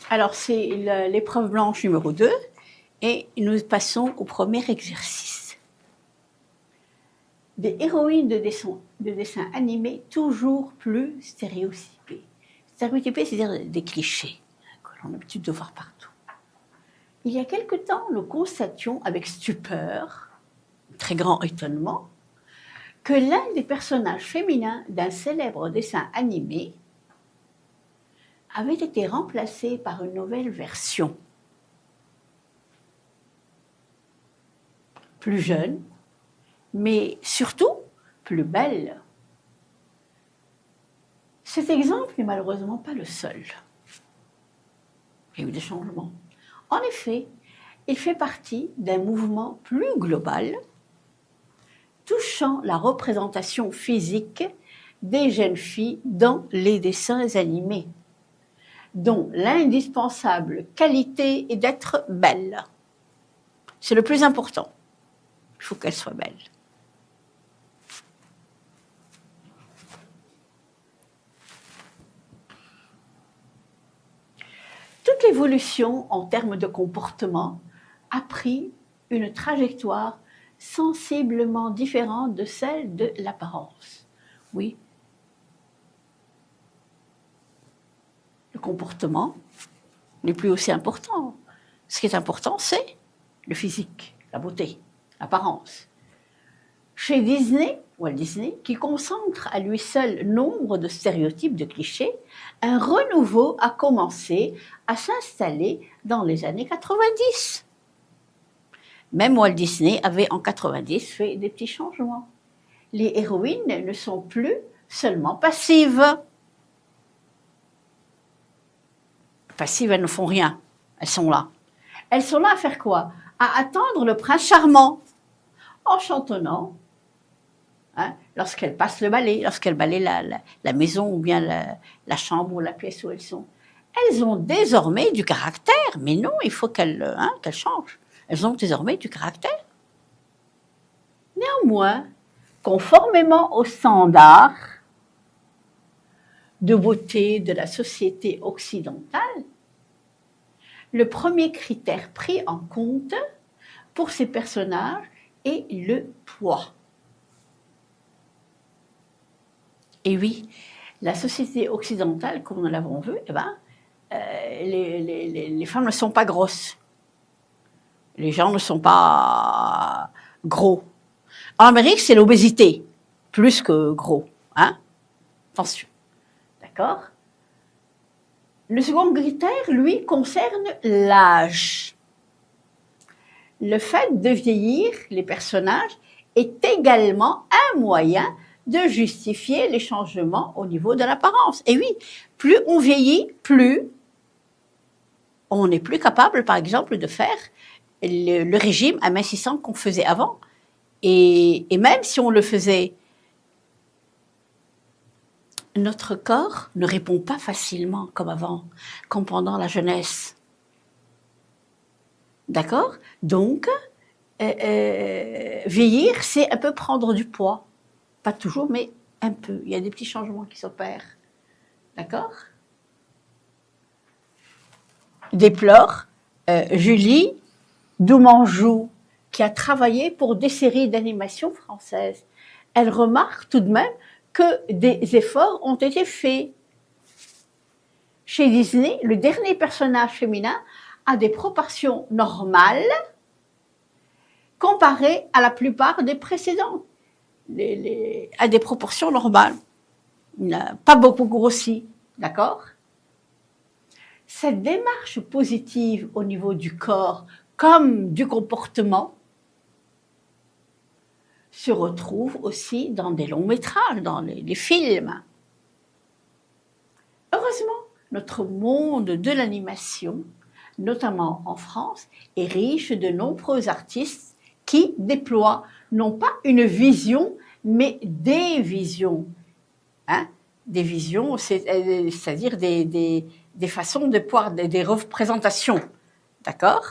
Alors, c'est l'épreuve blanche numéro 2 et nous passons au premier exercice. Des héroïnes de dessins animés toujours plus stéréotypées. Stéréotypées, c'est-à-dire des clichés que l'on a l'habitude de voir partout. Il y a quelque temps, nous constations avec stupeur, très grand étonnement, que l'un des personnages féminins d'un célèbre dessin animé avait été remplacé par une nouvelle version. Plus jeune, mais surtout plus belle. Cet exemple n'est malheureusement pas le seul. Il y a eu des changements. En effet, il fait partie d'un mouvement plus global touchant la représentation physique des jeunes filles dans les dessins animés, dont l'indispensable qualité est d'être belle. C'est le plus important. Il faut qu'elle soit belle. Toute l'évolution en termes de comportement a pris une trajectoire sensiblement différente de celle de l'apparence. Oui. Le comportement n'est plus aussi important. Ce qui est important, c'est le physique, la beauté, l'apparence. Chez Disney, Walt Disney, qui concentre à lui seul nombre de stéréotypes, de clichés, un renouveau a commencé à s'installer dans les années 90. Même Walt Disney avait en 90 fait des petits changements. Les héroïnes ne sont plus seulement passives. Passives, elles ne font rien. Elles sont là. Elles sont là à faire quoi? À attendre le prince charmant, en chantonnant, hein, lorsqu'elles passent le balai, lorsqu'elles balaient la maison ou bien la chambre ou la pièce où elles sont. Elles ont désormais du caractère, mais non, il faut qu'elles changent. Elles ont désormais du caractère. Néanmoins, conformément aux standards de beauté de la société occidentale, le premier critère pris en compte pour ces personnages est le poids. Et oui, la société occidentale, comme nous l'avons vu, les femmes ne sont pas grosses. Les gens ne sont pas gros. En Amérique, c'est l'obésité, plus que gros. Hein? Attention. D'accord? Le second critère, lui, concerne l'âge. Le fait de vieillir les personnages est également un moyen de justifier les changements au niveau de l'apparence. Et oui, plus on vieillit, plus on n'est plus capable, par exemple, de faire le régime amincissant qu'on faisait avant. Et même si on le faisait, notre corps ne répond pas facilement comme avant, comme pendant la jeunesse. D'accord? Donc, vieillir, c'est un peu prendre du poids. Pas toujours, mais un peu. Il y a des petits changements qui s'opèrent. D'accord? Déplore Julie Doumanjou, qui a travaillé pour des séries d'animation françaises. Elle remarque tout de même que des efforts ont été faits. Chez Disney, le dernier personnage féminin a des proportions normales comparées à la plupart des précédents. À des proportions normales. Il n'a pas beaucoup grossi, d'accord? Cette démarche positive au niveau du corps comme du comportement se retrouve aussi dans des longs métrages, dans les films. Heureusement, notre monde de l'animation, notamment en France, est riche de nombreux artistes qui déploient non pas une vision, mais des visions. Hein? Des visions, c'est-à-dire des façons de pouvoir, des représentations. D'accord?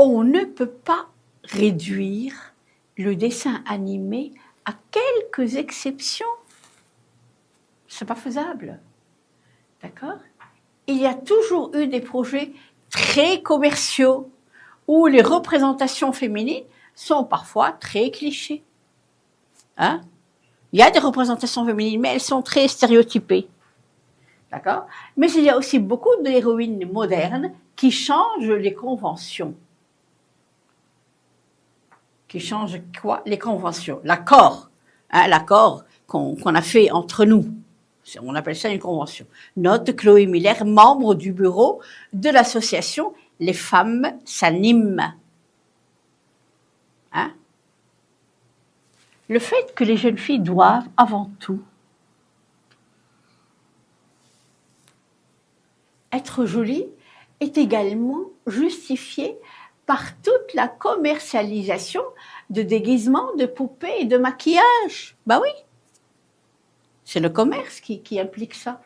On ne peut pas réduire le dessin animé à quelques exceptions. C'est pas faisable. D'accord? Il y a toujours eu des projets très commerciaux où les représentations féminines sont parfois très clichés. Hein? Il y a des représentations féminines, mais elles sont très stéréotypées. D'accord? Mais il y a aussi beaucoup d'héroïnes modernes qui changent les conventions. Qui changent quoi? Les conventions. L'accord. Hein, l'accord qu'on a fait entre nous. On appelle ça une convention. Note Chloé Miller, membre du bureau de l'association Les Femmes s'animent. Hein? Le fait que les jeunes filles doivent, avant tout, être jolies est également justifié par toute la commercialisation de déguisements, de poupées et de maquillage. Bah oui, c'est le commerce qui implique ça.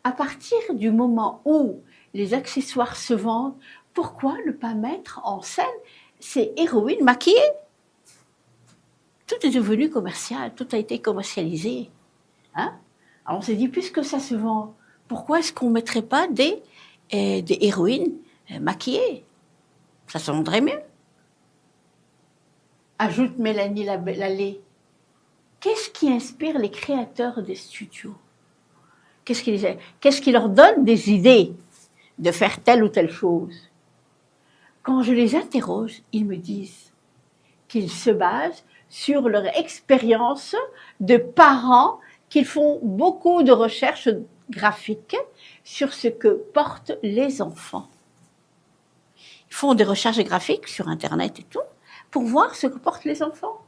À partir du moment où les accessoires se vendent, pourquoi ne pas mettre en scène ces héroïnes maquillées? Tout est devenu commercial, tout a été commercialisé. Hein? Alors on s'est dit, puisque ça se vend, pourquoi est-ce qu'on ne mettrait pas des héroïnes maquillées? Ça se vendrait mieux. Ajoute Mélanie Lallet. Qu'est-ce qui inspire les créateurs des studios? Qu'est-ce qui leur donne des idées de faire telle ou telle chose? Quand je les interroge, ils me disent qu'ils se basent sur leur expérience de parents, qu'ils font beaucoup de recherches graphiques sur ce que portent les enfants. Ils font des recherches graphiques sur Internet et tout, pour voir ce que portent les enfants.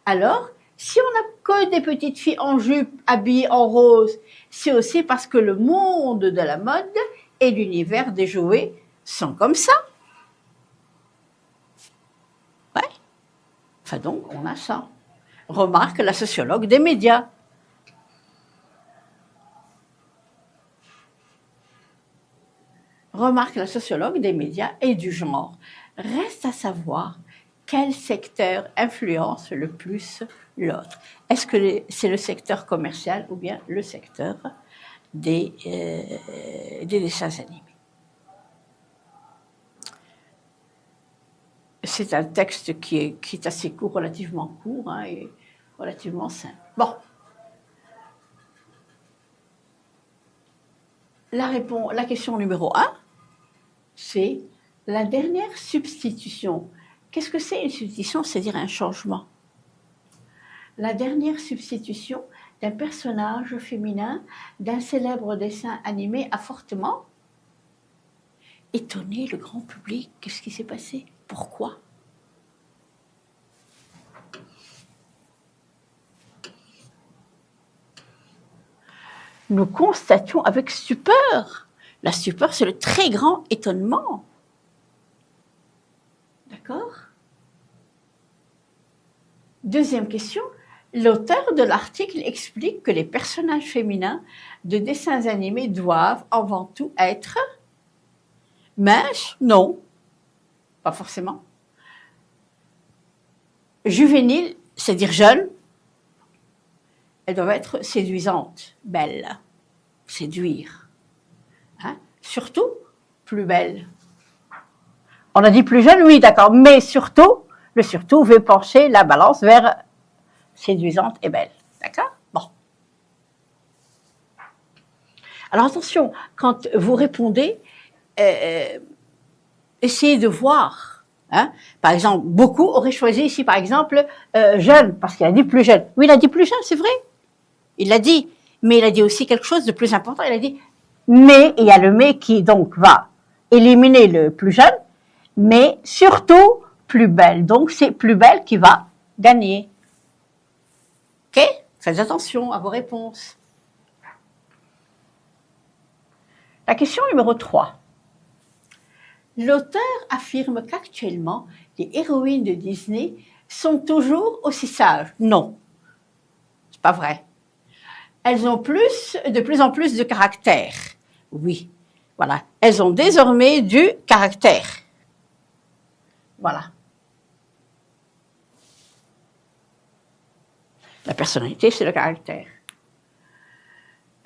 Alors, si on n'a que des petites filles en jupe, habillées en rose, c'est aussi parce que le monde de la mode et l'univers des jouets sont comme ça. Ouais. Enfin donc, on a ça. Remarque la sociologue des médias. Remarque la sociologue des médias et du genre. Reste à savoir quel secteur influence le plus l'autre. Est-ce que c'est le secteur commercial ou bien le secteur des dessins animés? C'est un texte qui est assez court, relativement court, hein, et relativement simple. Bon. La question numéro 1, c'est la dernière substitution. Qu'est-ce que c'est une substitution? C'est-à-dire un changement. La dernière substitution d'un personnage féminin d'un célèbre dessin animé a fortement étonné le grand public. Qu'est-ce qui s'est passé? Pourquoi? Nous constations avec stupeur. La stupeur, c'est le très grand étonnement. D'accord? Deuxième question. L'auteur de l'article explique que les personnages féminins de dessins animés doivent avant tout être minces? Non, pas forcément. Juvéniles, c'est-à-dire jeunes. Elles doivent être séduisantes, belles, séduire. Hein? Surtout, plus belles. On a dit plus jeunes, oui, d'accord, mais surtout, le surtout veut pencher la balance vers séduisante et belle. D'accord? Bon. Alors attention, quand vous répondez, essayez de voir. Hein? Par exemple, beaucoup auraient choisi ici, par exemple, jeune, parce qu'il a dit plus jeune. Oui, il a dit plus jeune, c'est vrai. Il l'a dit. Mais il a dit aussi quelque chose de plus important. Il a dit, mais, il y a le mais qui donc va éliminer le plus jeune, mais surtout plus belle. Donc c'est plus belle qui va gagner. Ok? Faites attention à vos réponses. La question numéro 3. L'auteur affirme qu'actuellement, les héroïnes de Disney sont toujours aussi sages. Non, c'est pas vrai. Elles ont de plus en plus de caractère. Oui, voilà. Elles ont désormais du caractère. Voilà. La personnalité, c'est le caractère.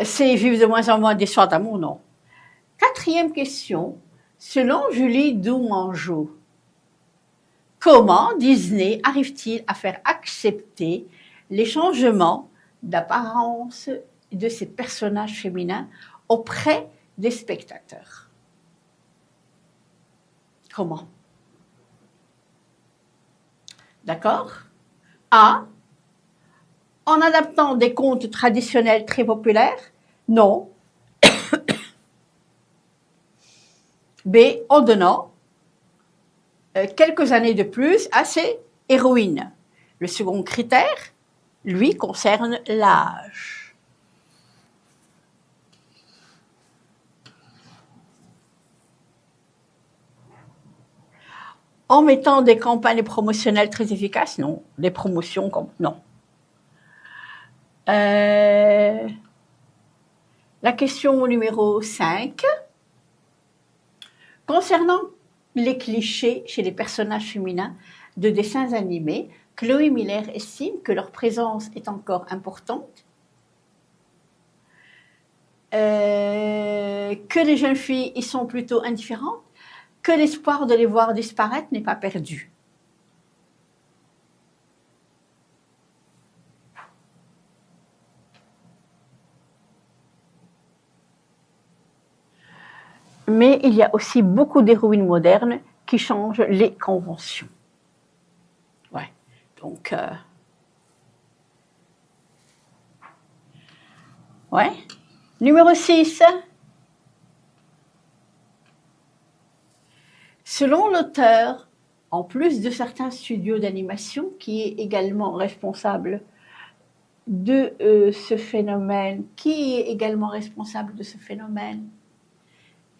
C'est vivre de moins en moins d'histoires d'amour, non. Quatrième question. Selon Julie Doumangeau, comment Disney arrive-t-il à faire accepter les changements d'apparence de ses personnages féminins auprès des spectateurs? Comment? D'accord? A. En adaptant des contes traditionnels très populaires? Non. B. En donnant quelques années de plus à ses héroïnes. Le second critère, lui, concerne l'âge. En mettant des campagnes promotionnelles très efficaces? Non. Des promotions, non. La question numéro 5. Concernant les clichés chez les personnages féminins de dessins animés, Chloé Miller estime que leur présence est encore importante, que les jeunes filles y sont plutôt indifférentes, que l'espoir de les voir disparaître n'est pas perdu. Mais il y a aussi beaucoup d'héroïnes modernes qui changent les conventions. Ouais, donc... Ouais. Numéro 6. Selon l'auteur, en plus de certains studios d'animation, qui est également responsable de ce phénomène,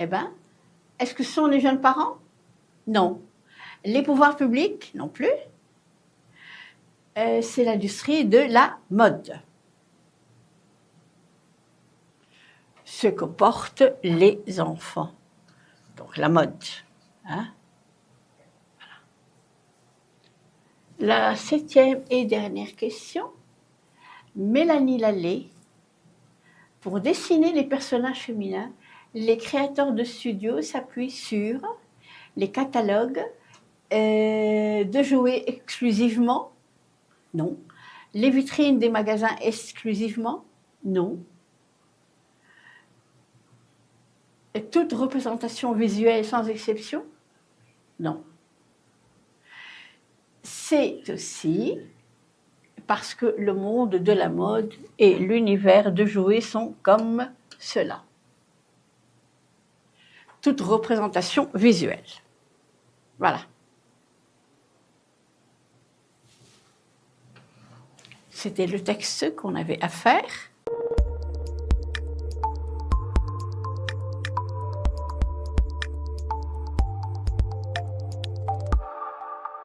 eh bien, est-ce que ce sont les jeunes parents? Non. Les pouvoirs publics? Non plus. C'est l'industrie de la mode. Ce que portent les enfants. Donc la mode. Hein? Voilà. La 7e et dernière question. Mélanie Lallé. Pour dessiner les personnages féminins, les créateurs de studios s'appuient sur les catalogues de jouets exclusivement? Non. Les vitrines des magasins exclusivement? Non. Et toute représentation visuelle sans exception? Non. C'est aussi parce que le monde de la mode et l'univers de jouets sont comme cela. Toute représentation visuelle. Voilà. C'était le texte qu'on avait à faire.